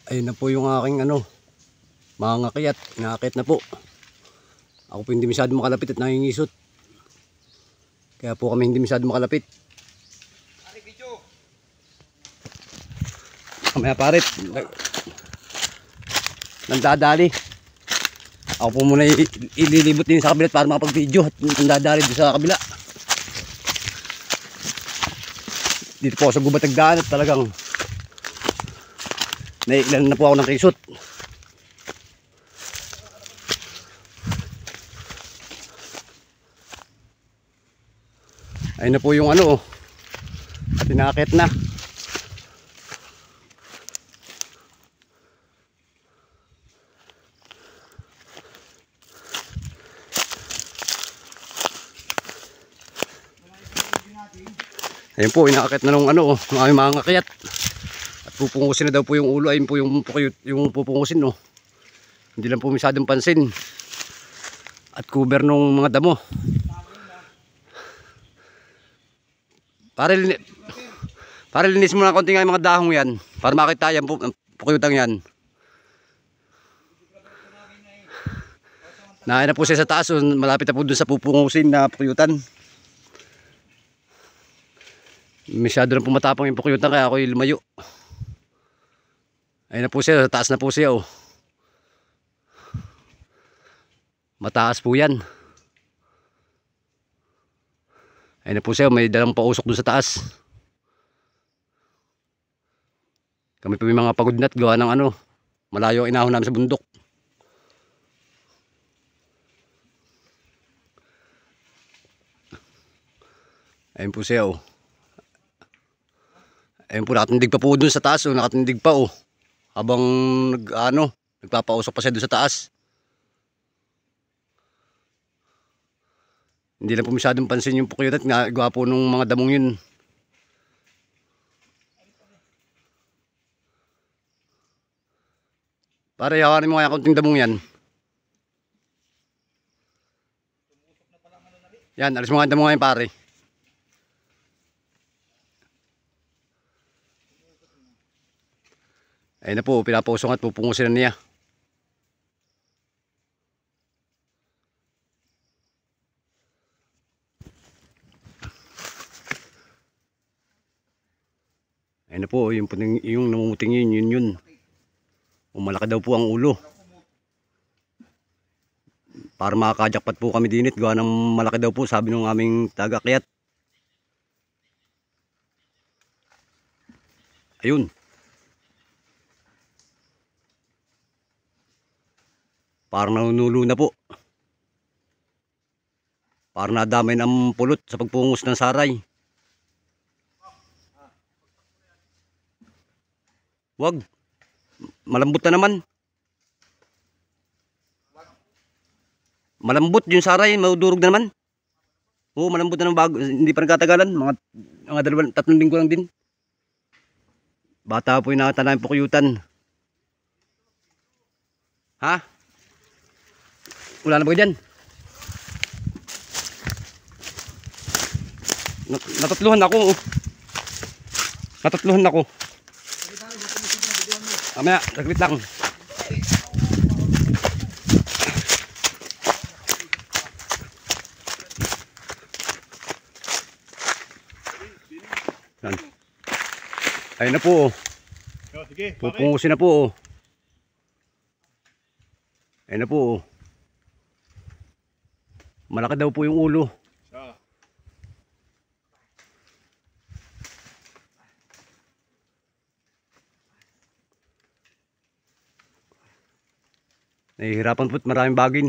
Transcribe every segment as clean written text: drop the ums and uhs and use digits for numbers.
Ayun na po yung aking mga kayat. Inaakit na po. Ako po hindi masyado makalapit at nangingisot. Kaya po kami hindi masyado makalapit. Kamaya parit. Nandadali. Ako po muna ililibot din sa kabila para makapag-video. At nandadali din sa kabila. Dito po sa gubat nagdaan at talagang naiilan na po ako ng kisot. Ayun na po yung tinakit na. Ayun po, inaakit na nung mga kayat. At pupungusin na daw po yung ulo. Ayun po yung pupungusin, no. Hindi lang po masyadong pansin. At cover nung mga damo. Para linis mo na konti nga yung mga dahong yan. Para makita yan po, pukuyutang yan. Nahin na po siya sa taas. Malapit na po dun sa pupungusin na pukuyutan. Masyado na pumatapang yung pukuyutan kaya ako'y lumayo. Ayun na po siya, taas na po siya, oh. Mataas po yan. Ayun na po siya, may dalang pausok doon sa taas. Kami po may mga pagodnat gawa ng malayo ang inahon namin sa bundok. Ayun po siya, oh. Ayun po, nakatindig pa po dun sa taas, oh. Nakatindig pa, oh. Habang nagpapausok pa siya dun sa taas. Hindi lang po masyadong pansin yung pukuyutan. Gawa po nung mga damong yun. Pare, hawanin mo kaya kaunting damong yan. Yan, alis mo nga yung damong ngayon, pare. Ayun na po, pinapausong at pupungusin na niya. Ayun na po, yung namumuting yun. Malaki daw po ang ulo. Para makakajakpat po kami dinit, gawa ng malaki daw po, sabi ng aming tagakyat. Ayun. Parang nanunulo na po. Parang nadamay ng pulot sa pagpungos ng saray. Wag. Malambot na naman. Malambot yung saray, maudurog na naman. Oo, malambot na ng bago. Hindi pa nagkatagalan. Mga 3 linggo lang din. Bata po yung nakatala yung pukuyutan. Ha? Wala na ba dyan? Natatluhan ako. Natatluhan ako. Mamaya, saglit lang. Yan. Ayun na po. Pupungusin na po. Ayun na po. Malaki daw po yung ulo. Nahihirapan po't maraming bagin.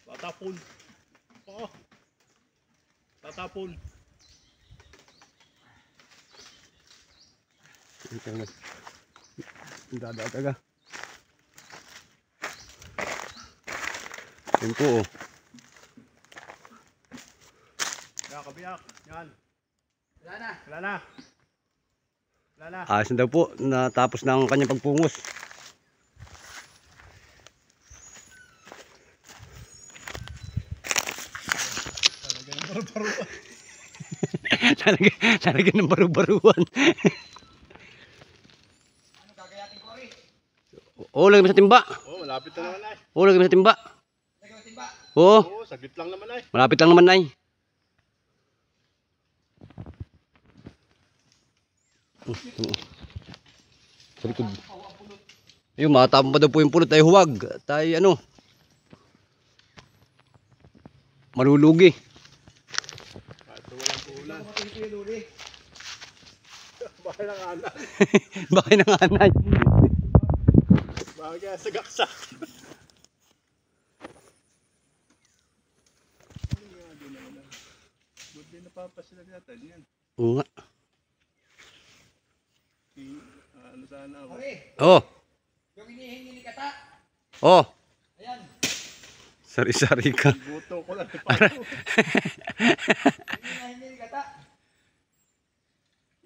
Tatapon. Tatapon. Dada-daga. Yan po, oh. Kabiyak. Yan. Wala na. Wala na. Ayos na daw po, natapos na ang kanyang pagpungos. Lalagyan ng baru-baruan. Ano gagayatin ko rin? Oo, lagyan mo sa timba. Oh, malapit na naman ay. Oo, lagyan mo sa timba. Lagyan mo timba. Oo, Oo, saglit lang naman ay. malapit lang naman ay. Sa likod. Ayun, matapang pa daw po yung pulot. Ay huwag. Tayo ano. Malulugi. Kahit walang puhulan. Bakit ang anay? Bakit nanganay? Bakit sa gaksak? Buti napapasila natin yan. Oo nga. Ano sana ako? Oo. Yung hinihingi ni Kata. Oo. Ayan. Sari-sari ka. Buto ko lang. Paano? Hinihingi ni Kata.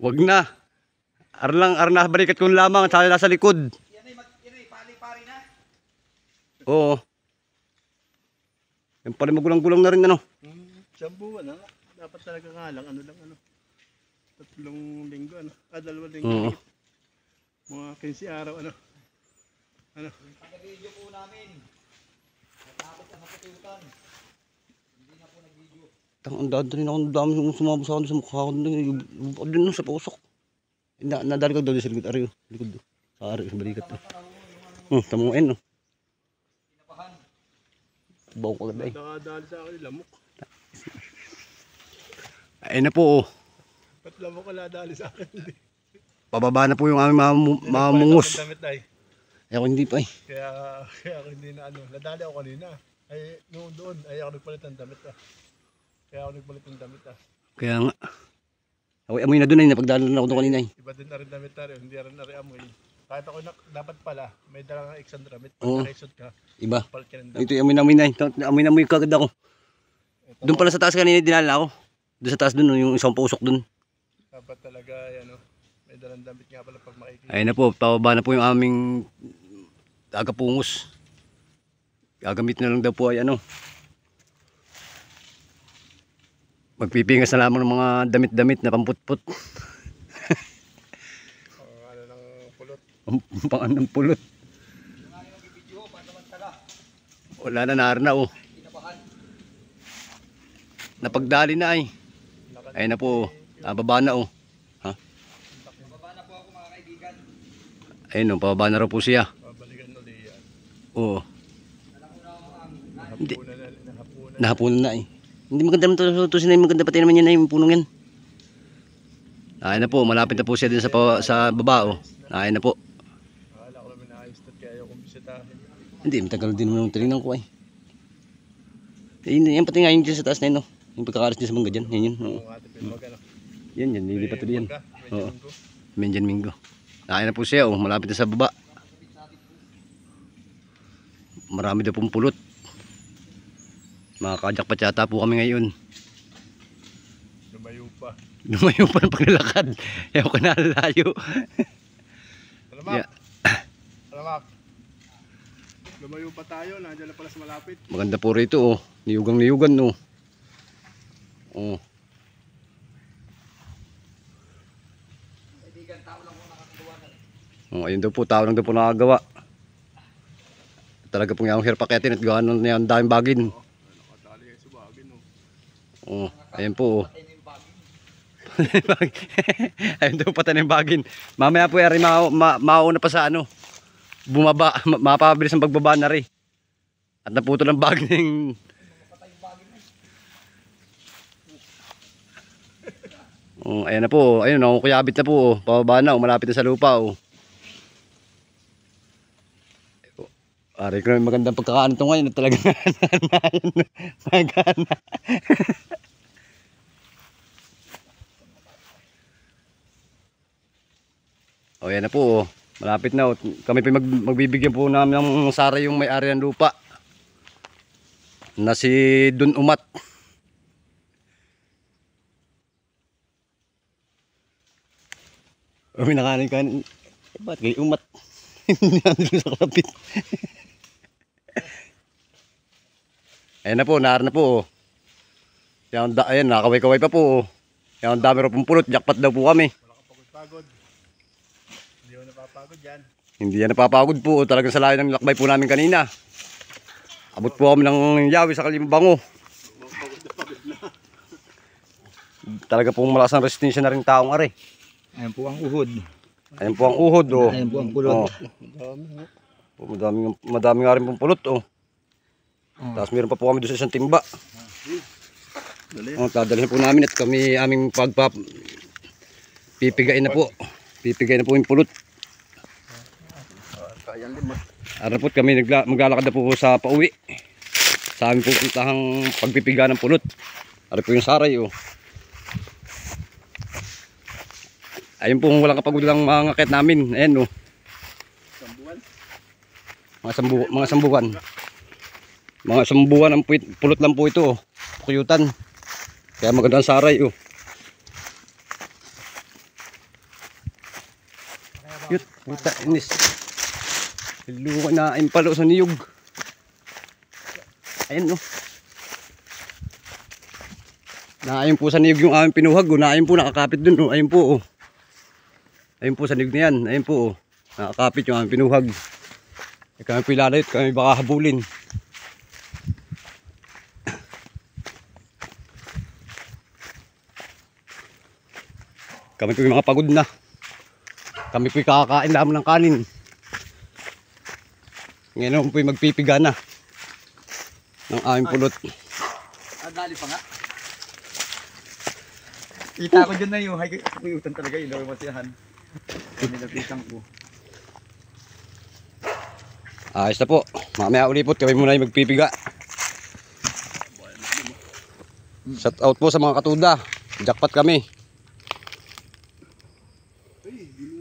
Wag na. Arna balikat ko lamang. Sali nasa likod. Yan ay pali-pari na. Oo. Yung pala magulang-gulang na rin ano. Siyang buwan ha? Dapat talaga nga lang. Ano lang ano. 3 linggo ano. 2 linggo. Oo. Mga 15 araw ano. Ano? Pag-video po namin. Natapit na sa putiutan. Hindi na po nag-video. Ang dami yung sumabog sa akin sa mukha ko. Doon sa pusok. Nadali ko doon sa likod. Ari, likod doon. Sa ari, sa balikat doon. Tamuin no. Pinabahan. Bawa ko agad ay. Nakadali sa akin lamok. Ayun na po oh. Ba't lamok ka nadali sa akin? Pababa na po yung aming mamungus. Damit ay. Ay ako hindi pa eh. Kaya ako hindi na ano. Nadali ako kanina. Ay noon doon ay ako nagpalit ng damit ah. Kaya ako nagpalit ng damit ah. Kaya nga. Ako amoy na doon ay napagdalo na ako doon kanina eh. Iba din na rin damit tayo. Hindi rin na rin amoy. Kahit ako dapat pala may dalang extra damit. Oo. Pag nakaisot ka. Iba. Palit ka ng damit. Ito yung amoy na eh. Amoy na kagad ako. Doon pala sa taas kanina dinala ako. Doon sa taas doon yung isang pusok doon. Dapat talaga ano. May dalang damit nga pala pag makikita. Ayun na po. Pababa na po yung aming tagapungos. Gagamit na lang daw po ay ano. Magpipingas na lamang ng mga damit-damit na pamputput. Ano ng pulot. Pangan ng pulot. Yung nga yung video, paano naman tala. Wala na naarna oh. Pinabahan. Napagdali na ay. Ayun na po. Nababa na oh. Pababa na po ako mga kaibigan. Ayun oh. Pababa na raw po siya. Babalikan ulit yan. Oo. Alam ko na ako ang Hindi. Nahapunan. Nahapunan na eh. Hindi maganda naman ito sinay. Maganda pati naman yan ay yung punong yan. Ayun na po. Malapit na po siya din sa baba oh. Ayun na po. Akala ko naman naayos na kaya ayaw kong bisitahin. Hindi. Matagal din naman yung tinignan ko ay. Yan pati nga yung dyan sa taas na yun oh. Yung pagkakaras dyan sa mangga dyan. Yan yun. Oo. Kung ate pinag ano. Yan. Nilipat tuloy yan. Oo. Oo. Menjan Mingo. Ayun na po siya oh. Malapit na sa baba. Marami daw pong pulot. Makakajak pa yata po kami ngayon. Lumayo pa. Lumayo pa ng paglalakad. Ayaw ka na layo. Salamat. Yeah. Salamat. Lumayo pa tayo. Nandiyan na pala sa malapit. Maganda po rito oh. Niyugang-niyugan oh. Oh. kaibigan, tao lang po nakakagawa na. Oh, ayun daw po, tao lang daw po nakagawa. Talaga pong yung hirpaketin at gawa na yung daming bagin. Nakadali kayo sa bagin. Oh, ayun po oh. Patay na yung bagay. Ayun daw patay na yung bagin. Mamaya po yari mauna pa sa ano. Bumaba, mapabilis ang pagbaba na rin. At naputol ang bagin ng... Patay yung bagay na. Oh, ayan na po. Ayun, nakukuyabit na po. Oh. Pababa na. Malapit na sa lupa. Oh. Ari ko na magandang pagkakaano ito ngayon. Talaga magana. Oh, ayan na po. Oh. Malapit na. Oh. Kami pa magbibigyan po namin ng sara yung may-ari ng lupa. Na si Don Umat. May nakanin kanin. Ba't kayo umat? Hindi natin sa kapit. Ayan na po, naar na po. Ayan, nakaway-kaway pa po. Yan ang dami rin pong pulot. Jackpot daw po kami. Wala kang pagod-pagod. Hindi ako napapagod yan. Hindi yan napapagod po. Talagang sa layo ng lakbay po namin kanina. Abot po kami ng yawi sa Kalimbango. Pagod na pagod na. Talaga pong malakas ang resistensya na rin taong are. Ayan po ang uhod. Ayan po ang uhod. Oh. Ayan po ang pulot. Oh. Dami. Madami nga rin pong pulot. Oh. Oh. Tapos meron pa po kami doon sa isang timba. Dali. Oh, dadalhin po namin at kami aming pipigain na po. Pipigain na po yung pulot. Kaya lima. Ara po kami maglalakad na po sa pauwi. Sa aming pupuntahang pagpipiga ng pulot. Ara po yung saray. Oh. Ayun po walang kapagod lang mga ngakit namin. Ayan oh. Sambuan. Mga sambukan. Mga sambukan ang pulot lang po ito. Oh. Pukuyutan. Kaya magandang saray oh. Yut, puta inis. Luka na impalo sa niyog. Ayan oh. Naayon po sa niyog yung aming pinuhag oh. Naayon po nakakapit dun oh. Ayun po oh. Ayun po sa niyog na yan. Ayun po oh. Nakakapit yung aming pinuhag. Kami pilalayot, kami baka habulin. Kami po yung mga pagod na. Kami po yung kakakain lamang ng kanin. Ngayon po yung magpipiga na ng aming pulot. Dali pa nga. Kita ko dyan na yung kuyutan talaga yun. Daw yung masiyahan. Kami napitan ko. Ayos na po. Mamaya ulipot kami muna yung magpipiga. Shout out po sa mga katuda. Jackpot kami.